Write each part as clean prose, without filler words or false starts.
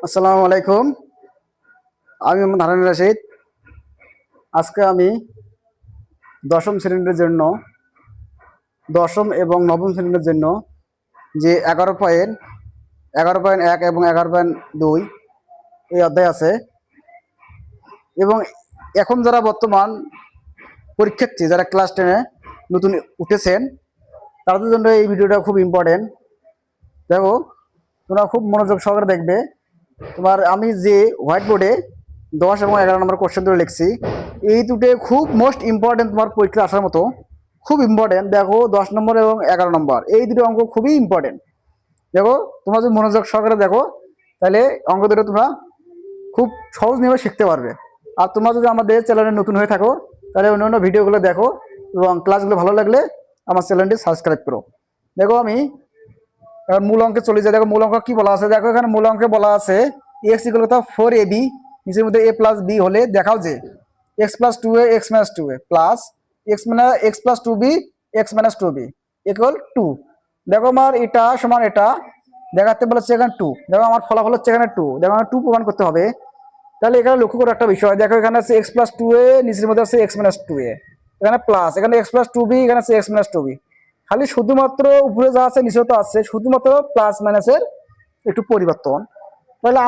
আসসালামু আলাইকুম। আমি মোহাম্মদ হারুন রশিদ। আজকে আমি দশম শ্রেণীর জন্য, দশম এবং নবম শ্রেণীর জন্য যে 11.1 এবং 11.2 এই অধ্যায় আছে, এবং এখন যারা বর্তমান পরীক্ষার্থী, যারা ক্লাস 10-এ নতুন উঠেছেন, তাদের জন্য এই ভিডিওটা খুব ইম্পর্টেন্ট। দেখো, তোমরা খুব মনোযোগ সহকারে দেখবে। আমি যে হোয়াইট বোর্ডে 10 এবং 11 নম্বর কোশ্চেন ধরে লিখছি, এই দুটো খুব মোস্ট ইম্পর্টেন্ট, তোমার পরীক্ষা আসার মতো খুব ইম্পর্টেন্ট। দেখো, 10 নম্বর এবং 11 নম্বর এই দুটো অঙ্ক খুবই ইম্পর্টেন্ট। দেখো, তোমরা যদি মনোযোগ সহকারে দেখো, তাহলে অঙ্ক দুটো তোমরা খুব সহজ নিয়মে শিখতে পারবে। আর তোমরা যদি আমাদের চ্যানেলে নতুন হয়ে থাকো, তাহলে অন্য ভিডিওগুলো দেখো, এবং ক্লাসগুলো ভালো লাগলে আমার চ্যানেলটি সাবস্ক্রাইব করো। দেখো, আমি এবার মূল অঙ্কে চলে যায়। দেখো, মূল অঙ্ক কি বলা আছে। দেখো, এখানে মূল অঙ্কে বলা আছে এক্স ইকুয়াল কত 4ab, নিচের মধ্যে a প্লাস বি হলে দেখাও যে x plus 2a x minus 2a plus x plus 2b x minus 2b equal 2। দেখো, আমার এটা সমান এটা দেখাতে বলেছে এখানে 2। দেখো, আমার ফলাফল হচ্ছে এখানে 2। দেখো, আমার 2 প্রমাণ করতে হবে। তাহলে এখানে লক্ষ্য করো একটা বিষয়। দেখো, এখানে আছে এক্স প্লাস 2a, নিচের মধ্যে আছে এক্স মাইনাস 2a, এখানে প্লাস, এখানে এক্স প্লাস 2b, এখানে আছে এক্স মাইনাস 2b। খালি শুধুমাত্র উপরে যা আছে নিচে তো আছে, শুধুমাত্র প্লাস মাইনাসের একটু পরিবর্তন। তাহলে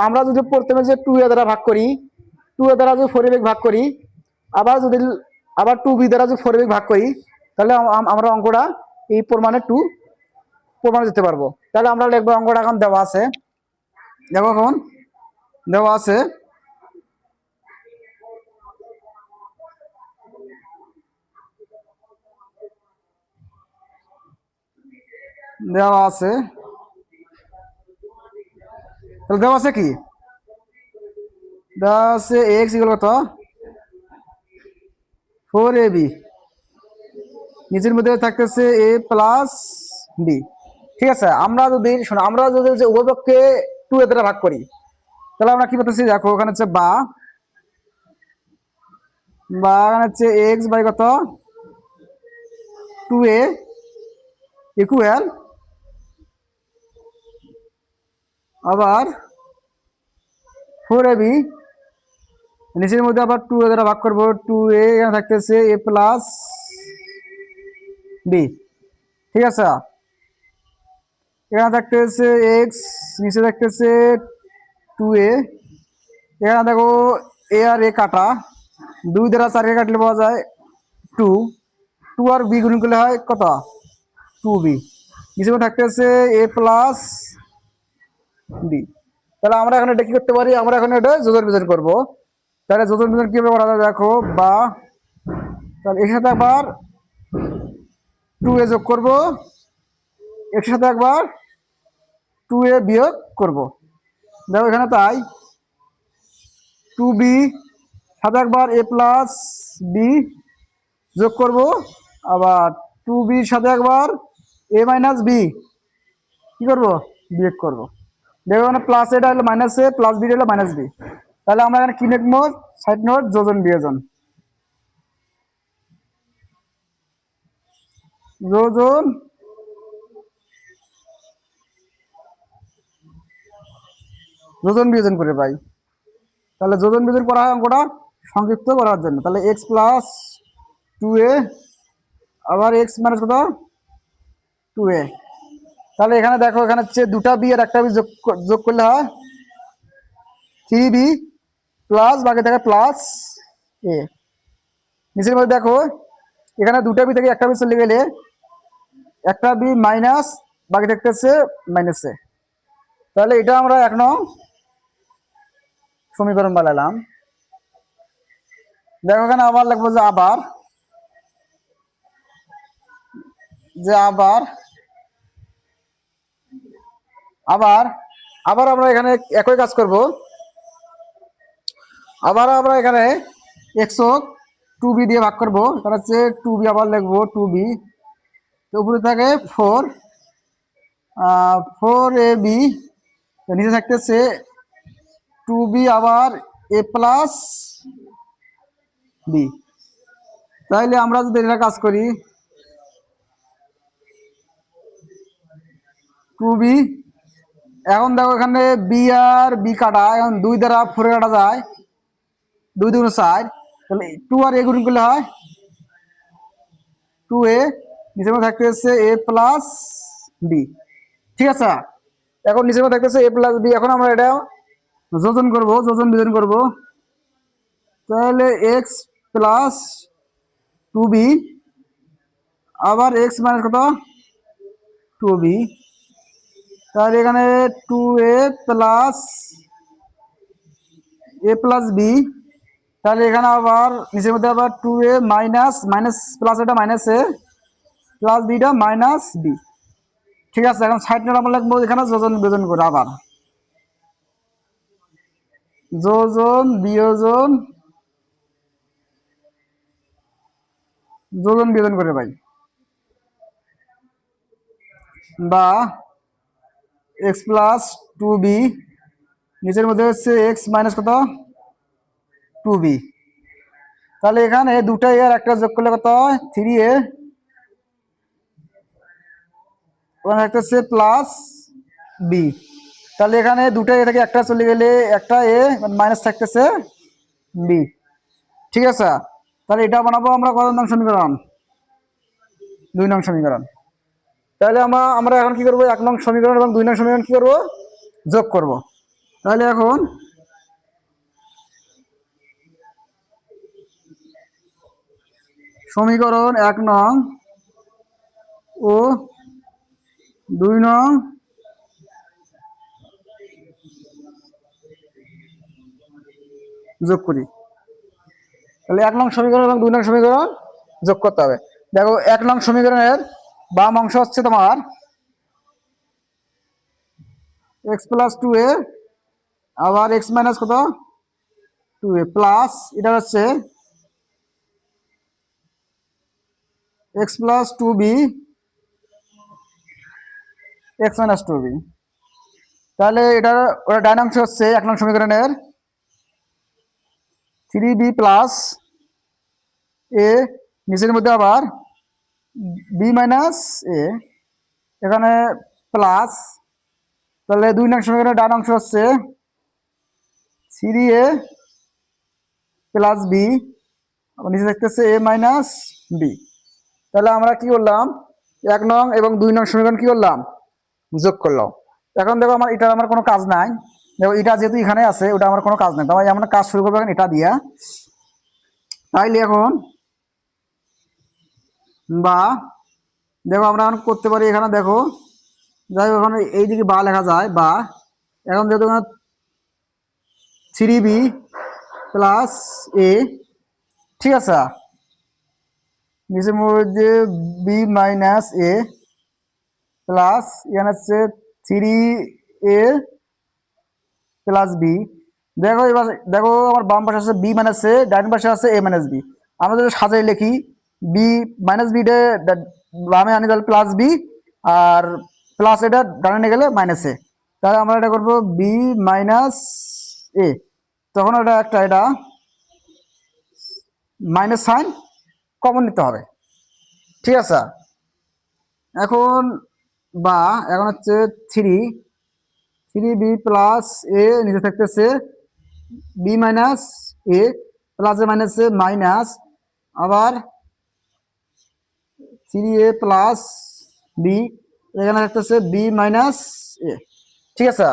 আমরা যদি প্রথমে যে 2a দ্বারা ভাগ করি, 2a দ্বারা যদি 4ab ভাগ করি, আবার 2b দ্বারা যদি 4ab ভাগ করি, তাহলে আমরা অঙ্কটা এই প্রমাণে 2 প্রমাণে দিতে পারবো। তাহলে আমরা লিখবো, অঙ্কটা এখন দেওয়া আছে। দেখো, এখন দেওয়া আছে দেওয়া আছে তাহলে দেওয়া আছে কি, দেওয়া আছে এক্স ইকুয়াল কত 4ab, নিচের মধ্যে থাকতেছে a প্লাস বি। ঠিক আছে, আমরা যদি যে উভয়পক্ষে 2a দ্বারা ভাগ করি, তাহলে আমরা কি পাচ্ছি। দেখো, ওখানে হচ্ছে এখানে হচ্ছে এক্স বাই কত 2a ইকুয়াল, আবার 4ab, নিচের মধ্যে আবার 2a দ্বারা ভাগ করবো 2a, এখানে থাকতেছে a প্লাস বি। ঠিক আছে, এখানে থাকতেছে এক্স, নিচে থাকতেছে 2a। এখানে দেখো, এ আর এ কাটা, 2 দ্বারা 4 কাটলে পাওয়া যায় 2, 2 আর বি গুণ করলে হয় কত 2b। নিচে থাকতেছে এ প্লাস বি। তাহলে আমরা এখন এটা কি করতে পারি, আমরা এখন এটা যোজন বিয়োজন করবো। তাহলে যোজন বিয়োজন কিভাবে করা যায়, দেখো, তাহলে এর সাথে আবার 2a যোগ করবো, এর সাথে একবার 2a বিয়োগ করব। দেখো, এখানে তাই 2b সাথে একবার a প্লাস বি যোগ করব, আবার 2b সাথে একবার a মাইনাস বি কি করব, বিয়োগ করব। দেখো, এখানে প্লাস এটা হলো মাইনাস এ, প্লাস বি হলো মাইনাস বি। তাহলে আমরা এখানে কি লিখবো, সাইড নোট যোজন বিয়োজন, যোজন যোজন বিয়োজন করে পাই। তাহলে যোজন বিয়োজন করা হয় অঙ্কটা সংক্ষিপ্ত করার জন্য। তাহলে এক্স প্লাস 2a আবার এক্স মাইনাস কত 2a। তাহলে এখানে দেখো, এখানে হচ্ছে দুটা বি আর একটা বি যোগ করলে হয় 3b প্লাস বাকি থাকে প্লাস এ। নিচের মধ্যে দেখো, এখানে দুটা বি থেকে একটা বি চলে গেলে একটা বি মাইনাস, বাকি থাকতেছে মাইনাস এ। তাহলে এটা আমরা 1 নং সমীকরণ বানালাম। দেখো, এখানে আবার লিখবো যে আবার আবার আবার আমরা এখানে একই কাজ করব। আবার আমরা এখানে এক্স 2b দিয়ে ভাগ করবো, তাহলে হচ্ছে 2b, আবার লিখবো 2b, তো উপরে থাকে 4ab, নিচে থাকতেছে 2b আবার a প্লাস বি। তাইলে আমরা যদি এটা কাজ করি, 2b এখন দেখো এখানে বি আর বি কাটা, এখন 2 দ্বারা 4 কাটা যায়, 2 2 4, তাহলে 2 আর এ গুণ করলে হয় 2a, নিচের মধ্যে থাকতেছে a প্লাস বি। ঠিক আছে, এখন নিচের মধ্যে থাকতেছে a প্লাস বি। এখন আমরা এটা যোজন করব, যোজন বিয়োজন করব। তাহলে x প্লাস 2b, আবার x মাইনাস কত 2b, তাহলে এখানে 2a plus a plus B, তাহলে এখানে আবার নিচের মধ্যে আবার 2a মাইনাস মাইনাস প্লাস, এটা মাইনাস এ প্লাস বিটা মাইনাস বি। ঠিক আছে, এখন সাইড নোট আমরা লিখবো এখানে যোজন বিয়োজন করে, আবার যোজন বিয়োজন, যোজন বিয়োজন করে ভাই, বা এক্স প্লাস 2b, নিচের মধ্যে হচ্ছে এক্স মাইনাস কত 2b। তাহলে এখানে দুটা এর একটা যোগ করলে কত হয় 3a, ওখানে থাকতেছে প্লাস বি। তাহলে এখানে দুটা এ থেকে একটা চলে গেলে একটা এ মাইনাস থাকতেছে বি। ঠিক আছে, তাহলে এটা বানাবো আমরা কত নং সমীকরণ, 2 নং সমীকরণ। তাহলে আমরা এখন কি করবো, 1 নং সমীকরণ এবং 2 নং সমীকরণ কি করবো, যোগ করব। তাহলে এখন সমীকরণ 1 নং ও 2 নং যোগ করি। তাহলে 1 নং সমীকরণ এবং 2 নং সমীকরণ যোগ করতে হবে। দেখো 1 নং সমীকরণের বাম অংশ হচ্ছে তোমার এক্স প্লাস 2a, আবার এক্স মাইনাস কত 2a প্লাস, এটা হচ্ছে x plus 2b, x minus 2b। তাহলে এটার ওটা ডান অংশ হচ্ছে 1 নং সমীকরণের 3b প্লাস এ, নিচের মধ্যে আবার বি মাইনাস এ, এখানে প্লাস। তাহলে 2 নং সমীকরণের ডান অংশ হচ্ছে 3a প্লাস বি, নিচে দেখতেছে এ মাইনাস বি। তাহলে আমরা কি করলাম, 1 নং এবং 2 নং সমীকরণ কি করলাম, যোগ করলাম। এখন দেখো আমার কোনো কাজ নাই, দেখো এটা যেহেতু এখানে আছে, ওটা আমার কোনো কাজ নাই, তাই আমরা কাজ শুরু করবো এখন এটা দিয়া। তাইলে এখন বা দেখো আমরা এখন করতে পারি, এখানে দেখো যাই হোক ওখানে এইদিকে বা লেখা যায় বা। এখন যেহেতু 3b প্লাস এ, ঠিক আছে, নিচের মধ্যে বি মাইনাস এ প্লাস, এখানে হচ্ছে 3a প্লাস বি। দেখো এবার দেখো আমার বাম পাশে আছে বি মাইনাস এ, ডান পাশে আছে এ মাইনাস বি। আমরা যদি সাজাই লিখি বি মাইনাস বি বামে আনি তাহলে প্লাস বি, আর প্লাস এটা ডানে নিয়ে গেলে মাইনাস এ। তাহলে আমরা এটা করবো বি মাইনাস এ, তখন এটা মাইনাস সাইন কমন নিতে হবে। ঠিক আছে, এখন বা এখন হচ্ছে 3b প্লাস এ, নিচে থাকতেছে বি মাইনাস এ প্লাস এ মাইনাস এ মাইনাস, আবার 3a প্লাস বি, এখানে থাকতেছে বি মাইনাস এ। ঠিক আছে,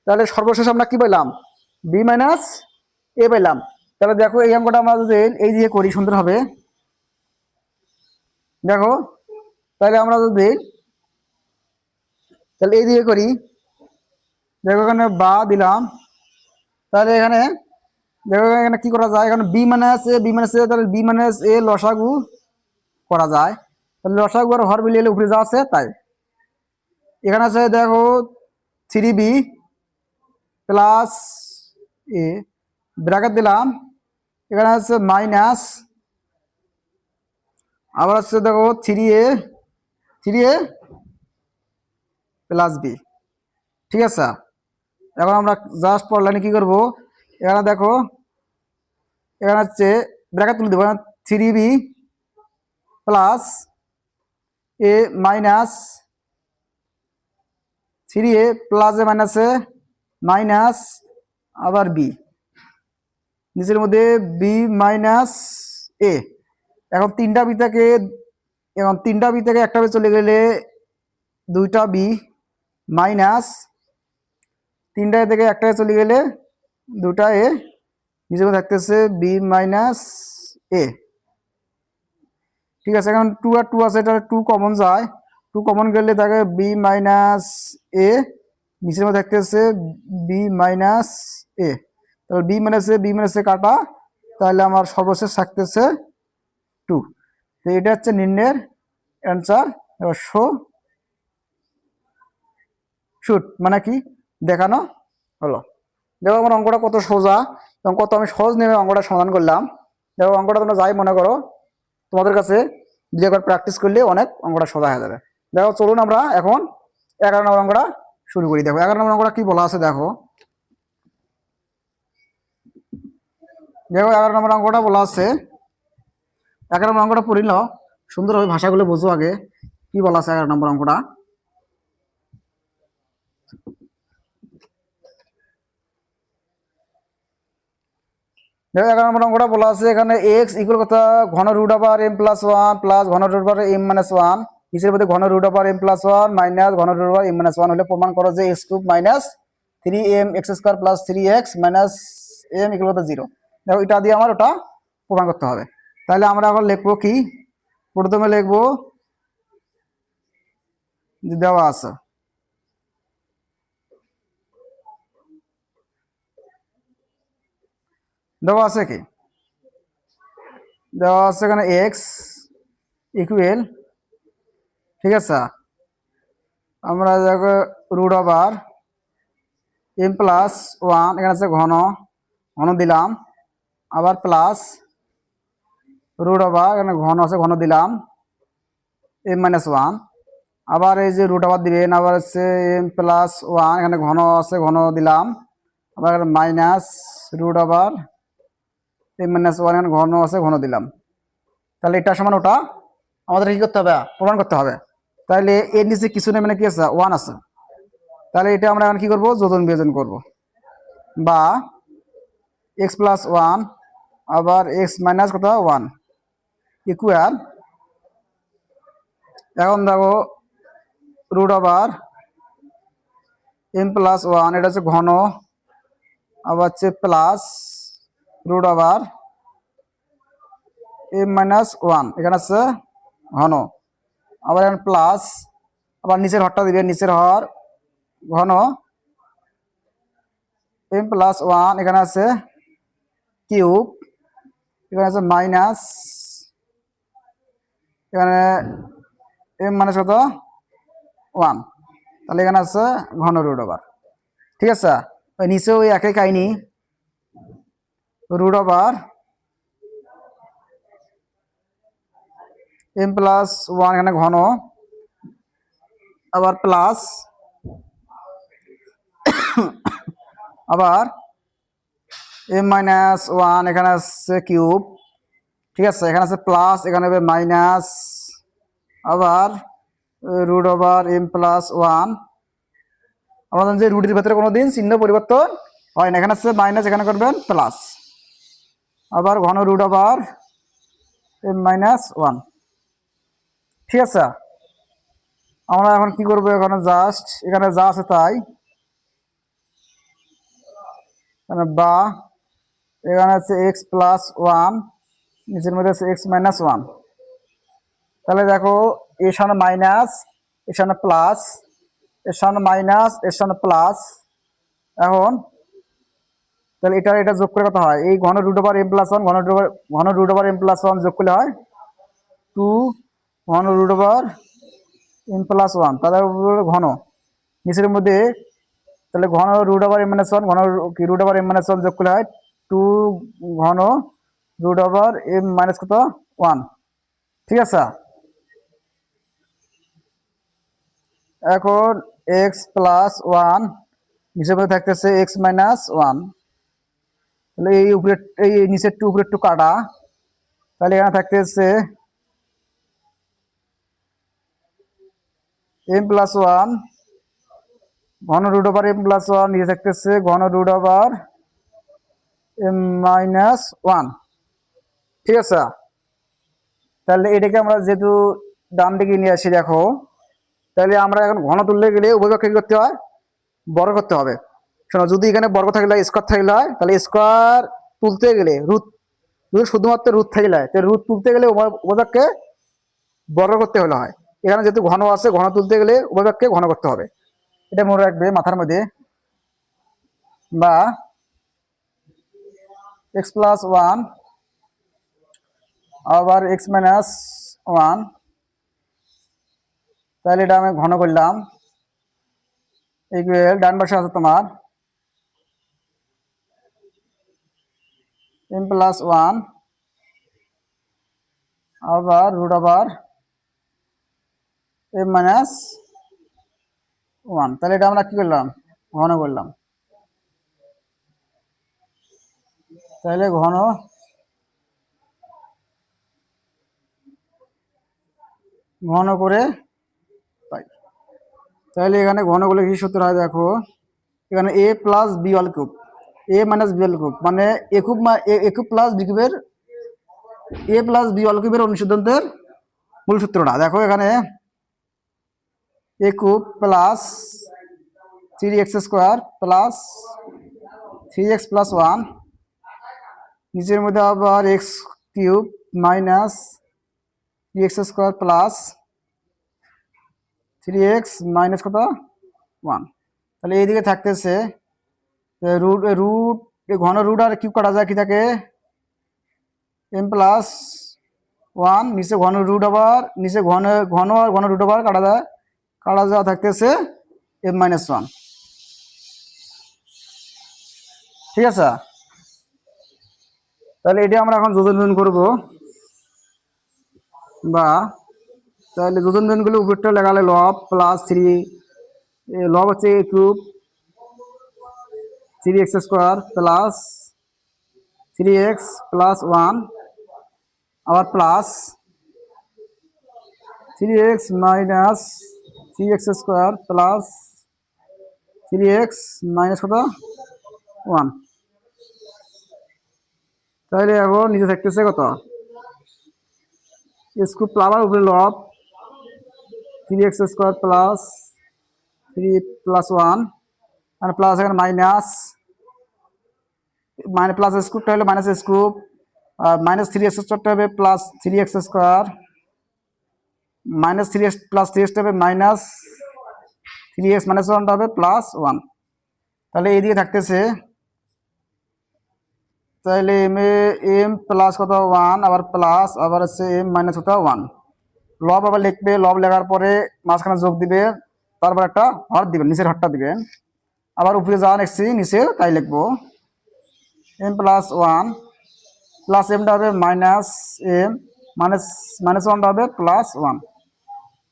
তাহলে সর্বশেষ আমরা কি পেলাম, বি মাইনাস এ পেলাম। তাহলে দেখো এই অঙ্কটা আমরা যদি এই দিয়ে করি সুন্দর হবে। দেখো তাহলে আমরা যদি তাহলে এই দিয়ে করি, দেখো এখানে বা দিলাম, তাহলে এখানে দেখো এখানে কি করা যায়, এখানে বি মাইনাস এ, তাহলে বি মাইনাস এ লসাগু করা যায়। তাহলে লসাগু আর হর মিলিয়ে উপরে যা আছে তাই। এখানে আছে দেখো 3b প্লাস এ, ব্র্যাকেট দিলাম, এখানে আছে মাইনাস, আবার হচ্ছে দেখো 3a প্লাস বি। ঠিক আছে, এখন আমরা জাস্ট পর লাইনে কি করবো, এখানে দেখো এখানে হচ্ছে ব্র্যাকেট তুলে দেবো, 3b প্লাস এ মাইনাস থ্রি এ প্লাস এ মাইনাস এ মাইনাস আবার বি, নিচের মধ্যে বি মাইনাস এ। এখন তিনটা বি থেকে একটা বি চলে গেলে দুইটা বি মাইনাস তিনটা থেকে একটা চলে গেলে দুটা এ, নিচে থাকতেছে বি মাইনাস এ। ঠিক আছে, এখন টু আর টু আছে, এটা টু কমন যায়, টু কমন গেলে থাকে বি মাইনাস এ, নিচের মধ্যে থাকতেছে বি মাইনাস এ। তাহলে বি মাইনাস এ কাটা, তাহলে আমার সর্বশেষ থাকতেছে টু। তো এটা হচ্ছে নির্ণয়ের অ্যান্সার। এবার শুট মানে কি দেখানো হলো। দেখো আমার অঙ্কটা কত সোজা এবং কত আমি সহজ নেমে অঙ্কটা সমাধান করলাম। দেখো অঙ্কটা তোমরা যাই মনে করো, তোমাদের কাছে যে একবার প্র্যাকটিস করলে অনেক অঙ্কটা সোজা হয়ে যাবে। দেখো চলুন আমরা এখন 11 নম্বর অঙ্কটা শুরু করি। দেখো 11 নম্বর অঙ্কটা কি বলা আছে দেখো। দেখো 11 নম্বর অঙ্কটা বলা আছে, 11 নম্বর অঙ্কটা পড়ি নাও, সুন্দরভাবে ভাষাগুলো বোঝো আগে কি বলা আছে 11 নম্বর অঙ্কটা। দেখো 11 নম্বর অঙ্কটা বলা আছে এখানে এক্স ইকুয়াল কথা ঘন root over M plus one plus ঘন root over M minus one, নিচের মধ্যে ঘন root over M plus one minus ঘন root over M minus one হলে প্রমাণ করো যে X cube minus three M X square plus three X minus M equal কথা জিরো। দেখো এটা দিয়ে আমার ওটা প্রমাণ করতে হবে। তাহলে আমরা এখন লিখবো কি, প্রথমে লিখবো যে দেওয়া আছে, দেওয়া আছে কি, দেওয়া আছে এখানে এক্স ইকুয়াল, ঠিক আছে, আমরা দেখো root over M plus one, এখানে আছে ঘন, ঘন দিলাম, আবার প্লাস রুট ওভার এখানে ঘন আছে ঘন দিলাম এম মাইনাস ওয়ান, আবার এই যে রুট ওভার দিবেন, আবার হচ্ছে এম প্লাস ওয়ান এখানে ঘন আছে ঘন দিলাম, আবার এখানে minus root over M minus one এখানে ঘন আছে ঘন দিলাম। তাহলে এটা সমান ওটা আমাদের কি করতে হবে, প্রমাণ করতে হবে। তাহলে এর নিচে কিছু নেই, মানে কি আছে ওয়ান আছে, তাহলে এটা আমরা এখন কি করবো, যোজন বিয়োজন করব, বা এক্স প্লাস ওয়ান আবার এক্স মাইনাস কত ওয়ান ইকুয়াল, এখন দেখো root over M plus one এটা হচ্ছে ঘন, আবার হচ্ছে plus root over M minus one এখানে আছে ঘন, আবার এখানে প্লাস, আবার নিচের হরটা দিবে, নিচের হর ঘন এম প্লাস ওয়ান এখানে আছে কিউব, এখানে আছে মাইনাস, এখানে এম মাইনাস কত ওয়ান, তাহলে এখানে আছে ঘন রুট ওভার। ঠিক আছে, নিচে ওই একই কাহিনী, root over M plus one এখানে ঘন, আবার প্লাস, আবার এম মাইনাস ওয়ান এখানে আছে কিউব, ঠিক আছে, এখানে আছে প্লাস এখানে হবে মাইনাস, আবার root over M plus one, আমাদের যে রুটের ভেতরে কোনো দিন চিহ্ন পরিবর্তন হয় না, এখানে আছে মাইনাস এখানে করবেন প্লাস, আবার ঘন root over M minus one. ঠিক আছে, আমরা এখন কি করবো, এখানে জাস্ট এখানে যা আছে তাই, বা এখানে আছে এক্স প্লাস ওয়ান, নিচের মধ্যে আছে এক্স মাইনাস ওয়ান। তাহলে দেখো এর সামনে মাইনাস, এর সামনে প্লাস, এর সামনে মাইনাস, এর সামনে প্লাস। এখন তাহলে এটা যোগ করে কত হয়, এই ঘন root over M plus one ঘন root over M plus one যোগ করলে হয় টু ঘন root over M plus one, তাহলে ঘন নিচের মধ্যে, তাহলে ঘন root over M minus one ঘন root over M minus one যোগ করলে হয় টু ঘন রুট ওভার এম মাইনাস কত ওয়ান। ঠিক আছে, এখন এক্স প্লাস ওয়ান নিচের মধ্যে থাকতেছে এক্স মাইনাস ওয়ান, তাহলে এই উপরে এই নিচের টু উপরে টু কাটা, তাহলে এখানে থাকতেছে এম প্লাস ওয়ান ঘন root over M plus one নিচে থাকতেছে ঘন root over M minus one. ঠিক আছে, তাহলে এটাকে আমরা যেহেতু ডান দিকে নিয়ে আসি, দেখো তাহলে আমরা এখন ঘন তুলতে গেলে উভয়পক্ষে কি করতে হয়, বর্গ করতে হবে। শোনো, যদি এখানে বর্গ থাকলে স্কোয়ার থাকলে হয়, তাহলে স্কোয়ার তুলতে গেলে রুট, যদি শুধুমাত্র রুট থাকলে হয়, তাহলে রুট তুলতে গেলে উভয়পক্ষে বর্গ করতে হলে হয়। এখানে যেহেতু ঘন আছে, ঘন তুলতে গেলে উভয়পক্ষে ঘন করতে হবে, এটা মনে রাখবে মাথার মধ্যে। বা এক্স প্লাস ওয়ান আবার এক্স মাইনাস ওয়ান, তাহলে এটা আমি ঘন করলাম। ইকুয়াল ডান পাশে আছে তোমার এম প্লাস ওয়ান আবার root over M minus one, তাহলে এটা আমরা কি করলাম, ঘন করলাম। তাহলে ঘন ঘন করে পাই। তাহলে এখানে ঘন করলে কি সূত্র হয় দেখো, এখানে এ প্লাস বি অল কিউব, এ মাইনাস বি অল কিউব মানে এ কিউব এ কিউব প্লাস বি কিউবের, এ প্লাস বি অল কিউবের অনুসিদ্ধান্তের মূল সূত্রটা দেখো, এখানে A cube plus 3x square plus 3x plus one, নিচের মধ্যে আবার X cube minus 3x square plus 3x minus কত ওয়ান। তাহলে এইদিকে থাকতেছে রুট রুট, ঘন রুট আর কিউব কাটা যায়, কি থাকে এম প্লাস ওয়ান, নিচে ঘন রুট আবার নিচে ঘন ঘন আর ঘন রুট আবার কাটা যায়, কাটা যাওয়া থাকতেছে এম মাইনাস ওয়ান। ঠিক আছে, তাহলে এটা আমরা এখন যোজন করব। বা তাহলে যোজন গুলো উপরটা লাগালে লব প্লাস থ্রি, লব হচ্ছে A cube 3x square plus 3x plus one আবার plus 3x minus 3x square plus 3x minus কত ওয়ান। তাহলে এখন নিচে থাকতেছে কত স্কোয়ার প্লাস উপরে লব 3x square plus 3 plus one, আর প্লাস এখানে মাইনাস, মানে প্লাস স্কোয়ারটা হলে মাইনাস স্কোয়ার, আর মাইনাস 3x স্কোয়ারটা হবে plus 3x square, minus 3x plus 3xটা হবে মাইনাস 3x মাইনাস ওয়ানটা হবে প্লাস ওয়ান। তাহলে এইদিকে থাকতেছে, তাহলে এম প্লাস কত ওয়ান আবার প্লাস আবার হচ্ছে এম মাইনাস কত ওয়ান। লব আবার লিখবে, লব লেখার পরে মাঝখানে যোগ দিবে, তারপর একটা হর দিবে, নিচের হরটা দিবে, আবার উপরে যা লিখছি নিচে তাই লিখবো। এম প্লাস ওয়ান প্লাস এমটা হবে মাইনাস এম মাইনাস মাইনাস ওয়ানটা হবে প্লাস ওয়ান।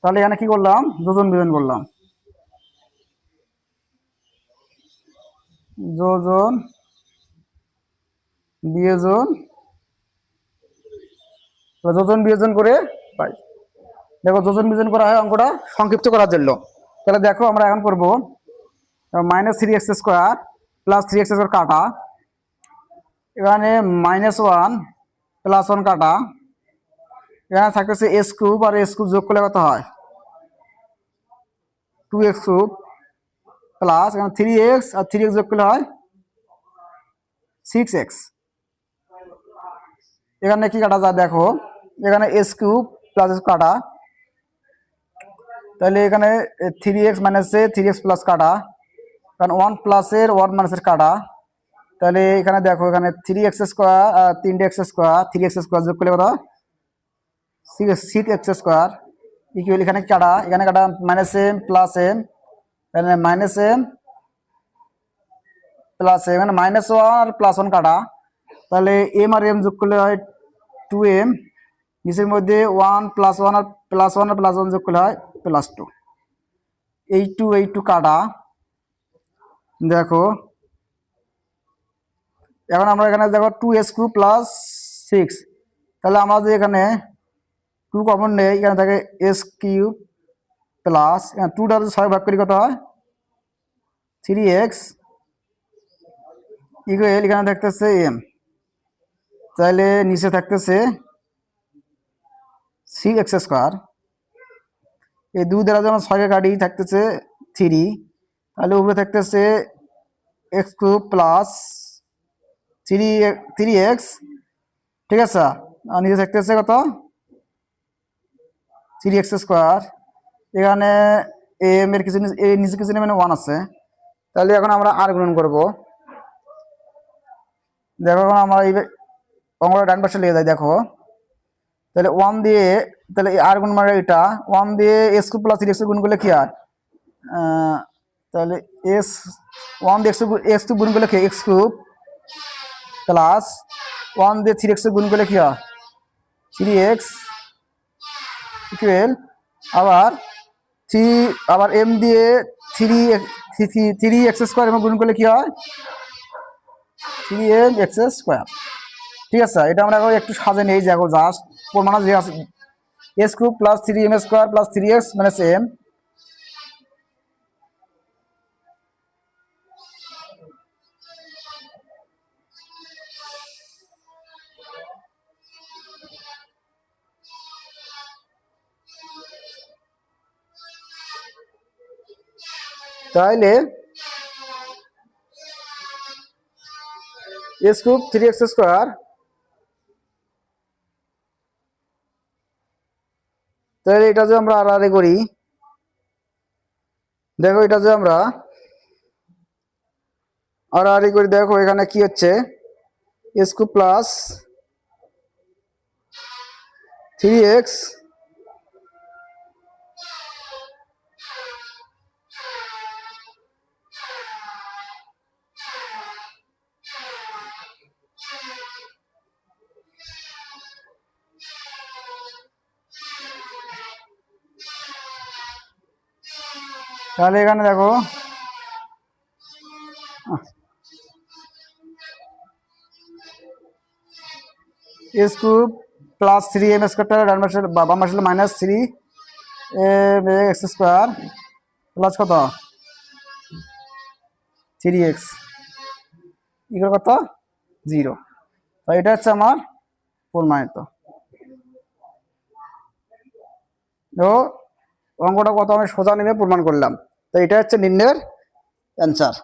তাহলে এখানে কি করলাম, যোজন বিয়োজন করলাম, যোজন বিয়োজন, যোজন বিয়োজন করে পাই। দেখো যোজন বিয়োজন করা হয় অঙ্কটা সংক্ষিপ্ত করার জন্য। তাহলে দেখো আমরা এখন করবো minus 3x square plus 3x square কাটা, এখানে মাইনাস ওয়ান প্লাস ওয়ান কাটা, এখানে থাকতেছে এস কিউব আর এস কিউব যোগ করলে কত হয় 2x কিউব প্লাস এখানে 3x আর 3x যোগ করলে হয় 6x। এখানে কি কাটা যায় দেখো, এখানে এস কিউব প্লাস এস কাটা, তাহলে এখানে 3x মাইনাসে 3x প্লাস কাটা, কারণ 1 প্লাসের 1 মাইনাসের কাটা, তাহলে এখানে দেখো এখানে 3x স্কোয়ার আর 3x স্কোয়ার 3x স্কোয়ার যোগ করলে কত 6x স্কোয়ার ইকুয়াল, এখানে কাটা, এখানে কাটা মাইনাস এম প্লাস এম, এখানে মাইনাস এম প্লাস এম, এখানে মাইনাস ওয়ান আর প্লাস ওয়ান কাটা, তাহলে এম আর এম যোগ করলে হয় 2m, নিচের মধ্যে 1 প্লাস ওয়ান আর প্লাস ওয়ান যোগ করলে হয় প্লাস 2, এই টু কাটা। দেখো এখন আমরা এখানে দেখো 2s কিউব প্লাস 6, তাহলে আমরা যে এখানে 2 কমন নেই, এখানে থাকে এস কিউব প্লাস 2টা 6 ভাগ করি কত হয় 3x ইকুয়াল এখানে থাকতেছে m, তাহলে নিচে থাকতেছে 3x²। এই 2 দ্বারা যখন 6কে কাটি থাকতেছে 3, তাহলে উপরে থাকতেছে x³ প্লাস 3x, ঠিক আছে। আর নিচে থাকতেছে কত 3x²। এখানে m এর কিছু নিচে কিছু মানে 1 আছে, তাহলে এখন আমরা আর গুণন করব। দেখো এখন আমরা এই অঙ্কটা ডান পাশে লিখে যাই, দেখো তাহলে 1 দিয়ে, তাহলে আর গুণ মানে এটা 1 দিয়ে x³ প্লাস 3x গুণ করলে কি আর তাহলে s 1 দিয়ে x³ গুণ করলে কি x³ প্লাস 1 দিয়ে 3x গুণ করলে কি হয় 3x ইকুয়াল আবার 3 আবার m দিয়ে 3x² এবং গুণ করলে কি হয় 3mx²। ঠিক আছে, এটা আমরা একটু সাজে নেই, দেখো জাস্ট প্রমাণ যে আছে s³ plus 3m² plus 3x minus m। তাহলে s³ 3x², তাহলে এটা যে আমরা আড়াআড়ি করি, দেখো এটা যে আমরা আড়াআড়ি করি, দেখো এখানে কি হচ্ছে s³ প্লাস 3x তাহলে এখানে দেখো s³ প্লাস 3m² ডান পাশে বাম পাশে মাইনাস 3mx² প্লাস কত 3x ইকুয়াল কত 0। তো এটা হচ্ছে আমার প্রমাণিত। তো অঙ্কটা কত আমি সোজা নেমে প্রমাণ করলাম, তো এটা হচ্ছে নির্ণয়ের অ্যান্সার।